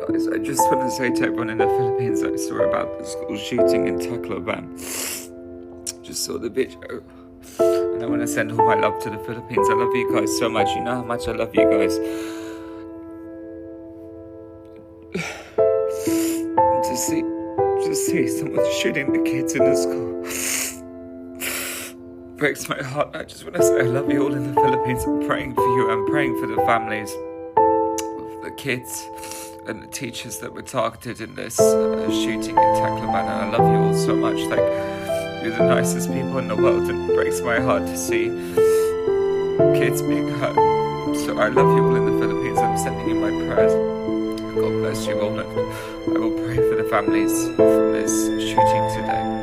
Guys, I just want to say to everyone in the Philippines that I saw about the school shooting in Tacloban. Just saw the video. And I want to send all my love to the Philippines. I love you guys so much. You know how much I love you guys. To see someone shooting the kids in the school breaks my heart. I just want to say I love you all in the Philippines. I'm praying for you. I'm praying for the families of the kids and the teachers that were targeted in this shooting in Tacloban. And I love you all so much. Like, you're the nicest people in the world, and it breaks my heart to see kids being hurt. So I love you all in the Philippines. I'm sending you my prayers. God bless you all, and I will pray for the families from this shooting today.